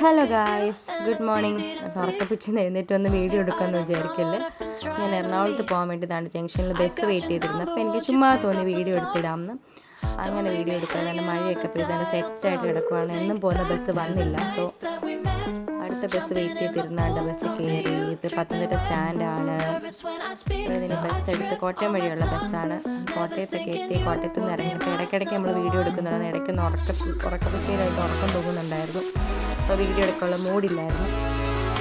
Hello guys, good morning. ഉറക്കപ്പിച്ച് എഴുന്നേറ്റ് വന്ന് വീഡിയോ എടുക്കാമെന്ന് വിചാരിക്കല്ലേ. ഞാൻ എറണാകുളത്ത് പോകാൻ വേണ്ടിയിട്ടാണ് ജംഗ്ഷനിൽ ബസ് വെയിറ്റ് ചെയ്തിരുന്നത്. അപ്പോൾ എനിക്ക് ചുമ്മാ തോന്നി വീഡിയോ എടുത്തിടാമെന്ന്. അങ്ങനെ വീഡിയോ എടുക്കുക. കാരണം മഴയൊക്കെ പെയ്താണ്, സെറ്റായിട്ട് കിടക്കുവാണ്. എന്നും പോകുന്ന ബസ് വന്നില്ല. സോ അടുത്ത ബസ് വെയിറ്റ് ചെയ്തിരുന്നാണ്ട് ബസ് കയറി. ഇത് പത്തനംതിട്ട സ്റ്റാൻഡാണ്. ഇതിന് ബസ് എടുത്ത് കോട്ടയം വഴിയുള്ള ബസ്സാണ്. കോട്ടയത്തൊക്കെ എത്തി. കോട്ടയത്ത് നിന്ന് ഇറങ്ങിയിട്ട് ഇടയ്ക്കിടയ്ക്ക് നമ്മൾ വീഡിയോ എടുക്കുന്നുണ്ടായിരുന്നു. ഇടയ്ക്കൊന്ന് ഉറക്കപ്പിച്ചയിലായിട്ട് ഉറക്കം തോന്നുന്നുണ്ടായിരുന്നു. അപ്പോൾ വീഡിയോ എടുക്കാനുള്ള മൂഡില്ലായിരുന്നു.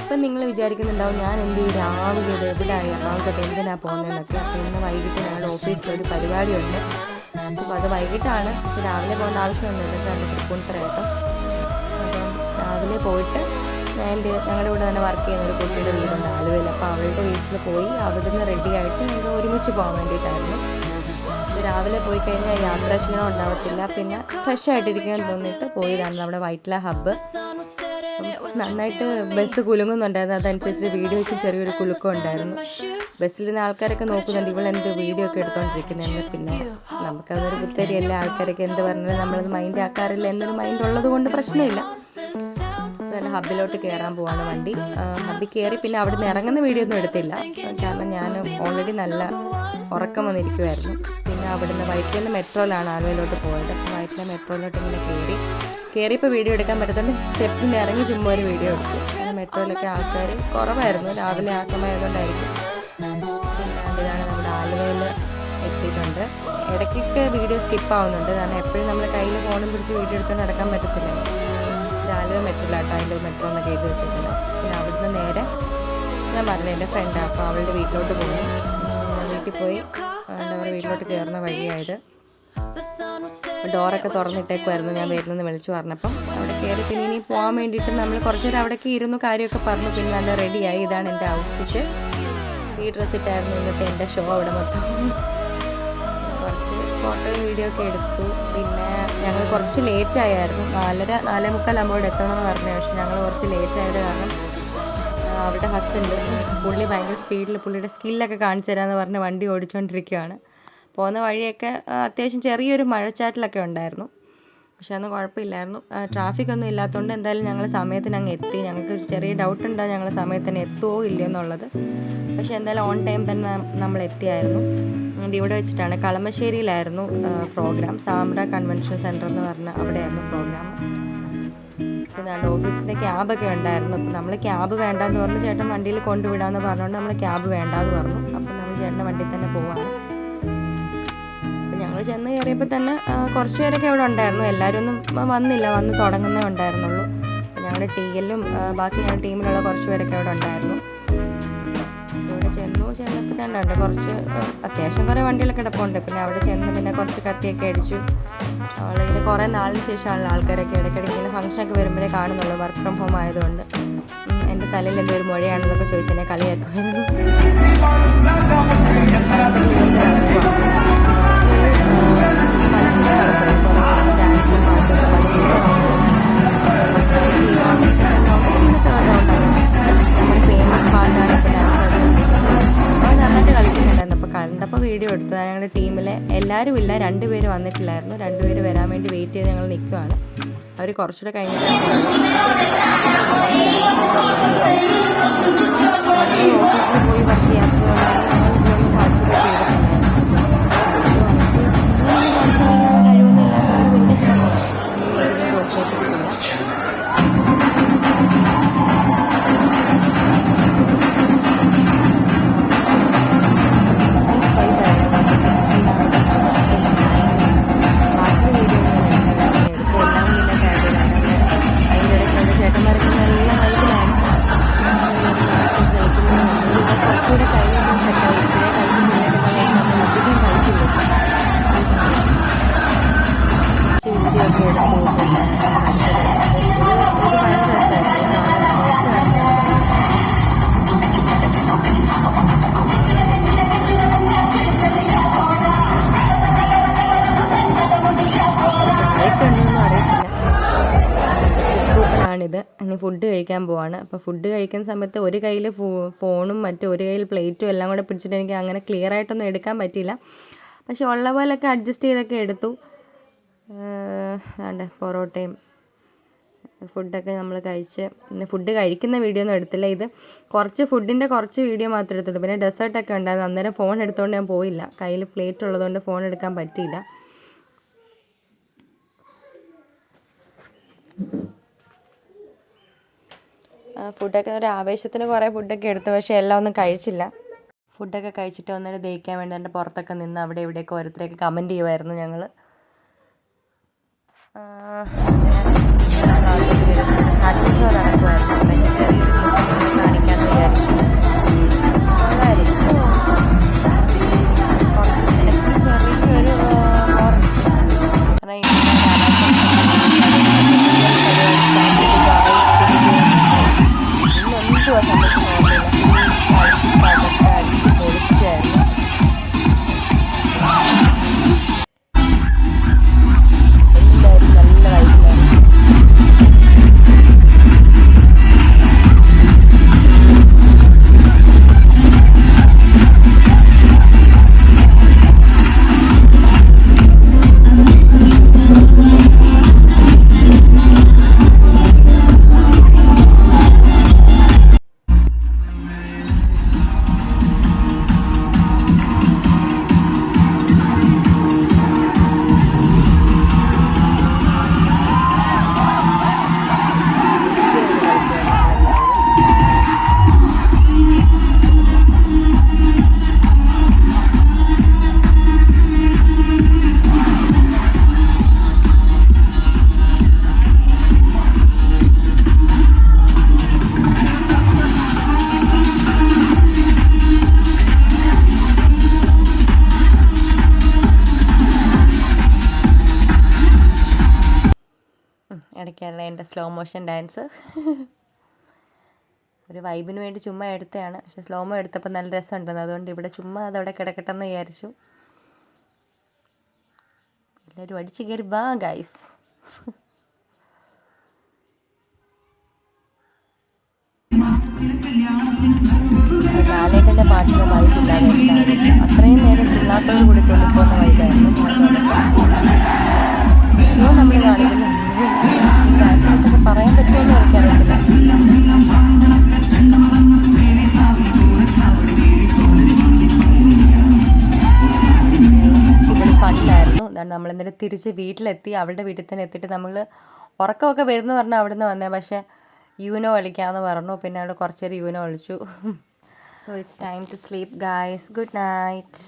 അപ്പം നിങ്ങൾ വിചാരിക്കുന്നുണ്ടാവും ഞാൻ എന്ത് ഈ രാവിലെ എവിടെയായി എറണാകുളത്തോട്ട് എന്തിനാണ് പോകുന്നതെന്നൊക്കെ. അപ്പോൾ ഇന്ന് വൈകിട്ട് ഞങ്ങളുടെ ഓഫീസിലൊരു പരിപാടിയുണ്ട്. അപ്പോൾ അത് വൈകിട്ടാണ്. പക്ഷെ രാവിലെ പോകേണ്ട ആവശ്യമൊന്നുമില്ല. കാരണം തൃപ്പൂണിത്തറയായിട്ട്. അപ്പം രാവിലെ പോയിട്ട് ഞങ്ങളുടെ കൂടെ തന്നെ വർക്ക് ചെയ്യുന്ന ഒരു കുട്ടിയുടെ വീടുണ്ട് ആലുവയിൽ. അപ്പോൾ അവളുടെ വീട്ടിൽ പോയി അവിടുന്ന് റെഡിയായിട്ട് ഞങ്ങൾ ഒരുമിച്ച് പോകാൻ വേണ്ടിയിട്ടായിരുന്നു. രാവിലെ പോയി കഴിഞ്ഞാൽ യാത്രാക്ഷീണം ഉണ്ടാവത്തില്ല. പിന്നെ ഫ്രഷ് ആയിട്ടിരിക്കാൻ തോന്നിയിട്ട് പോയതാണ് നമ്മുടെ വൈറ്റ്ല ഹബ്ബ്. നന്നായിട്ട് ബസ് കുലുങ്ങുന്നുണ്ടായിരുന്നു. അതനുസരിച്ച് വീഡിയോയ്ക്ക് ചെറിയൊരു കുലുക്കം ഉണ്ടായിരുന്നു. ബസ്സിൽ നിന്ന് ആൾക്കാരൊക്കെ നോക്കുന്നുണ്ട് ഇവളെന്ത് വീഡിയോ ഒക്കെ എടുത്തുകൊണ്ടിരിക്കുന്നതെന്ന്. പിന്നെ നമുക്കതൊരു പുത്തരിയല്ല. ആൾക്കാരൊക്കെ എന്ത് പറഞ്ഞാലും നമ്മളത് മൈൻഡ് ആക്കാറില്ല എന്നൊരു മൈൻഡ് ഉള്ളത് കൊണ്ട് പ്രശ്നമില്ല. നല്ല ഹബ്ബിലോട്ട് കയറാൻ പോവാണ് വണ്ടി. ഹബ്ബിൽ കയറി പിന്നെ അവിടെ നിന്ന് ഇറങ്ങുന്ന വീഡിയോ ഒന്നും എടുത്തില്ല. കാരണം ഞാൻ ഓൾറെഡി നല്ല ഉറക്കം വന്നിരിക്കുമായിരുന്നു. പിന്നെ അവിടുന്ന് വൈറ്റില മെട്രോയിലാണ് ആലുവയിലോട്ട് പോയത്. വൈറ്റില മെട്രോയിലോട്ട് ഇങ്ങനെ കയറിയപ്പോൾ വീഡിയോ എടുക്കാൻ പറ്റത്തുകൊണ്ട് സ്റ്റെപ്പിൽ ഇറങ്ങി ചുമ്മാ ഒരു വീഡിയോ എടുത്തു. കാരണം മെട്രോയിലൊക്കെ ആൾക്കാർ കുറവായിരുന്നു. രാവിലെ ആ സമയമായതുകൊണ്ടായിരിക്കും. പിന്നെ ഇതാണ് നമ്മുടെ ആലുവയിൽ എത്തിയിട്ടുണ്ട്. ഇടയ്ക്കൊക്കെ വീഡിയോ സ്കിപ്പ് ആവുന്നുണ്ട്. കാരണം എപ്പോഴും നമ്മൾ കയ്യിൽ ഫോണും പിടിച്ച് വീഡിയോ എടുത്തുകൊണ്ട് നടക്കാൻ പറ്റത്തില്ല. ആലുവ മെട്രോയിലാട്ടോ അതിൻ്റെ മെട്രോ എന്നൊക്കെ എഴുതി വെച്ചിട്ടുണ്ട്. പിന്നെ അവിടുന്ന് നേരെ ഞാൻ പറഞ്ഞു എൻ്റെ ഫ്രണ്ടാണ്. അപ്പോൾ അവളുടെ വീട്ടിലോട്ട് പോയി. വീട്ടിൽ പോയി അവരുടെ വീട്ടിലോട്ട് കയറുന്ന വഴിയായത്. ഡോറൊക്കെ തുറന്നിട്ടേക്കുമായിരുന്നു. ഞാൻ വരുന്നെന്ന് വിളിച്ചു പറഞ്ഞപ്പം അവിടെ കയറി. പിന്നെ ഇനി പോകാൻ വേണ്ടിയിട്ട് നമ്മൾ കുറച്ച് നേരം അവിടേക്ക് ഇരുന്നു, കാര്യമൊക്കെ പറഞ്ഞു. പിന്നെ നല്ല റെഡിയായി. ഇതാണ് എൻ്റെ ഔട്ട്ഫിറ്റ്. ഈ ഡ്രസ്സ് ഇട്ടായിരുന്നു ഇന്നത്തെ എൻ്റെ ഷോ അവിടെ മൊത്തം. കുറച്ച് ഫോട്ടോയും വീഡിയോ ഒക്കെ എടുത്തു. പിന്നെ ഞങ്ങൾ കുറച്ച് ലേറ്റായിരുന്നു. 4:45 ആകുമ്പോൾ എത്തണമെന്ന് പറഞ്ഞു. പക്ഷെ ഞങ്ങൾ കുറച്ച് ലേറ്റായത് കാരണം അവിടെ ഹസ്ബൻഡ് പുള്ളി ഭയങ്കര സ്പീഡിൽ പുള്ളിയുടെ സ്കില്ലൊക്കെ കാണിച്ചു തരാമെന്ന് പറഞ്ഞ് വണ്ടി ഓടിച്ചുകൊണ്ടിരിക്കുകയാണ്. പോകുന്ന വഴിയൊക്കെ അത്യാവശ്യം ചെറിയൊരു മഴച്ചാറ്റിലൊക്കെ ഉണ്ടായിരുന്നു. പക്ഷെ അന്ന് കുഴപ്പമില്ലായിരുന്നു. ട്രാഫിക്കൊന്നും ഇല്ലാത്തതുകൊണ്ട് എന്തായാലും ഞങ്ങൾ സമയത്തിന് അങ്ങ് എത്തി. ഞങ്ങൾക്ക് ചെറിയ ഡൗട്ട് ഉണ്ടാകും ഞങ്ങൾ സമയത്തിന് എത്തുമോ ഇല്ലയോ എന്നുള്ളത്. പക്ഷേ എന്തായാലും ഓൺ ടൈം തന്നെ നമ്മൾ എത്തിയായിരുന്നു. ഇവിടെ വെച്ചിട്ടാണ് കളമശ്ശേരിയിലായിരുന്നു പ്രോഗ്രാം. സാമ്ര കൺവെൻഷൻ സെൻറ്റർ എന്ന് പറഞ്ഞ അവിടെയായിരുന്നു പ്രോഗ്രാം. അപ്പോൾ നമ്മുടെ ഓഫീസിൻ്റെ ക്യാബൊക്കെ ഉണ്ടായിരുന്നു. അപ്പോൾ നമ്മൾ ക്യാബ് വേണ്ടാന്ന് പറഞ്ഞു. ചേട്ടൻ വണ്ടിയിൽ കൊണ്ടുവിടാമെന്ന് പറഞ്ഞുകൊണ്ട് നമ്മൾ ക്യാബ് വേണ്ടാന്ന് പറഞ്ഞു. അപ്പോൾ നമ്മൾ ചേട്ടൻ്റെ വണ്ടിയിൽ തന്നെ പോവാണ്. അപ്പോൾ ഞങ്ങൾ ചെന്ന് കയറിയപ്പോൾ തന്നെ കുറച്ച് പേരൊക്കെ അവിടെ ഉണ്ടായിരുന്നു. എല്ലാവരും ഒന്നും വന്നില്ല, വന്ന് തുടങ്ങുന്നേ ഉണ്ടായിരുന്നുള്ളൂ. അപ്പോൾ ഞങ്ങളുടെ ബാക്കി ഞങ്ങളുടെ ടീമിലുള്ള കുറച്ച് പേരൊക്കെ അവിടെ ഉണ്ടായിരുന്നു. ഇവിടെ ചെന്നപ്പോൾ തന്നെ ഉണ്ട് കുറച്ച് അത്യാവശ്യം കുറേ വണ്ടികളൊക്കെ കിടപ്പുണ്ട്. പിന്നെ അവിടെ ചെന്ന് പിന്നെ കുറച്ച് കത്തിയൊക്കെ അടിച്ചു. നമ്മളിങ്ങനെ കുറേ നാളിന് ശേഷമുള്ള ആൾക്കാരൊക്കെ ഇടയ്ക്കിടയ്ക്ക് ഇങ്ങനെ ഫംഗ്ഷനൊക്കെ വരുമ്പോഴേ കാണുന്നുള്ളൂ. വർക്ക് ഫ്രം ഹോം ആയതുകൊണ്ട് എൻ്റെ തലയിൽ എന്തൊരു മുഴയാണെന്നൊക്കെ ചോദിച്ച് എന്നെ കളിയാക്കുമായിരുന്നു. ഡാൻസും പാട്ടൊക്കെ നമ്മുടെ ഫേമസ് പാട്ടാണ് ഇപ്പോൾ ഡാൻസ് അത് നന്നായിട്ട് കളിക്കുന്നുണ്ടായിരുന്നു. അപ്പോൾ കണ്ടപ്പോൾ വീഡിയോ എടുത്തു. ഞങ്ങളുടെ ടീമിലെ എല്ലാവരും ഇല്ല, 2 പേര് വന്നിട്ടില്ലായിരുന്നു. 2 പേര് വരാൻ വേണ്ടി വെയിറ്റ് ചെയ്ത് ഞങ്ങൾ നിൽക്കുകയാണ്. അവർ കുറച്ചുകൂടെ കഴിഞ്ഞിട്ട് ഓഫീസിൽ പോയി വർക്ക് ചെയ്യാത്തതുകൊണ്ടാണ് ഞങ്ങൾ ഇതൊന്നും പാർട്ടിസിപ്പേറ്റ് ചെയ്തിട്ടുണ്ടായിരുന്നു. കഴിവൊന്നും ഇല്ലാത്തതുകൊണ്ട് പിന്നെ തോറ്റേറ്റിട്ടില്ല. ഇത് ഇനി ഫുഡ് കഴിക്കാൻ പോവാണ്. അപ്പോൾ ഫുഡ് കഴിക്കുന്ന സമയത്ത് ഒരു കയ്യിൽ ഫോണും ഒരു കയ്യിൽ പ്ലേറ്റും എല്ലാം കൂടെ പിടിച്ചിട്ട് എനിക്ക് അങ്ങനെ ക്ലിയർ ആയിട്ടൊന്നും എടുക്കാൻ പറ്റിയില്ല. പക്ഷെ ഉള്ള പോലൊക്കെ അഡ്ജസ്റ്റ് ചെയ്തൊക്കെ എടുത്തു. പൊറോട്ടയും ഫുഡൊക്കെ നമ്മൾ കഴിച്ച്, പിന്നെ ഫുഡ് കഴിക്കുന്ന വീഡിയോ ഒന്നും എടുത്തില്ല. ഇത് ഫുഡിൻ്റെ കുറച്ച് വീഡിയോ മാത്രമേ എടുത്തുള്ളൂ. പിന്നെ ഡെസേർട്ടൊക്കെ ഉണ്ടായിരുന്നു. അന്നേരം ഫോൺ എടുത്തുകൊണ്ട് ഞാൻ പോയില്ല. കയ്യിൽ പ്ലേറ്റ് ഉള്ളതുകൊണ്ട് ഫോൺ എടുക്കാൻ പറ്റിയില്ല. ഫുഡൊക്കെ ഒരു ആവേശത്തിന് കുറേ ഫുഡൊക്കെ എടുത്തു, പക്ഷേ എല്ലാം ഒന്നും കഴിച്ചില്ല. ഫുഡൊക്കെ കഴിച്ചിട്ട് ഒന്നേരം ദഹിക്കാൻ വേണ്ടി എൻ്റെ പുറത്തൊക്കെ നിന്ന് അവിടെ ഇവിടെയൊക്കെ ഓരോരുത്തരെയൊക്കെ കമൻറ്റ് ചെയ്യുമായിരുന്നു ഞങ്ങൾ. ഫാഷൻ ഷോ നടക്കുമായിരുന്നു. അപ്പം ചെറിയൊരു ക്ലിപ്പ് കാണിക്കാമെന്ന് വിചാരിച്ചു. ഇടയ്ക്ക് ചെറിയൊരു എന്തുവാ സംഭവിച്ചെന്ന് ഓർമ്മയില്ല. അടിച്ച് പൊളിക്കായിരുന്നു. എല്ലാവരും നല്ല വൈബിലായിരുന്നു. ഇടയ്ക്കാണ് എൻ്റെ സ്ലോ മോഷൻ ഡാൻസ്. ഒരു വൈബിന് വേണ്ടി ചുമ്മാ എടുത്തതാണ്. പക്ഷെ സ്ലോമോ എടുത്തപ്പോൾ നല്ല രസമുണ്ടെന്ന്, അതുകൊണ്ട് ഇവിടെ ചുമ്മാ അതവിടെ കിടക്കട്ടെന്ന് വിചാരിച്ചു. എല്ലാവരും അടിച്ച് കയറി വാ ഗൈസ്. ലാലേട്ടൻ്റെ പാട്ടിൻ്റെ വൈബില്ലാതെ എന്താണ് അത്രയും നേരം തുള്ളാത്തവർ കൂടി തുള്ളിപ്പോകുന്ന വൈബായിരുന്നു. അയ്യോ നമ്മൾ കാണിക്കുന്നു ഡാൻസൊക്കെ പറയാൻ പറ്റുമെന്ന് എനിക്കറിയത്തില്ല. ഇവിടെ ഫണ്ടായിരുന്നു. നമ്മളെന്നിട്ട് തിരിച്ച് വീട്ടിലെത്തി. അവളുടെ വീട്ടിൽ തന്നെ എത്തിയിട്ട് നമ്മൾ ഉറക്കമൊക്കെ വരുന്നു പറഞ്ഞാൽ അവിടെ നിന്ന് വന്നേ. പക്ഷേ യൂനോ കളിക്കാമെന്ന് പറഞ്ഞു. പിന്നെ അവിടെ കുറച്ച് നേരം യൂനോ കളിച്ചു. So it's time to sleep guys. Good night.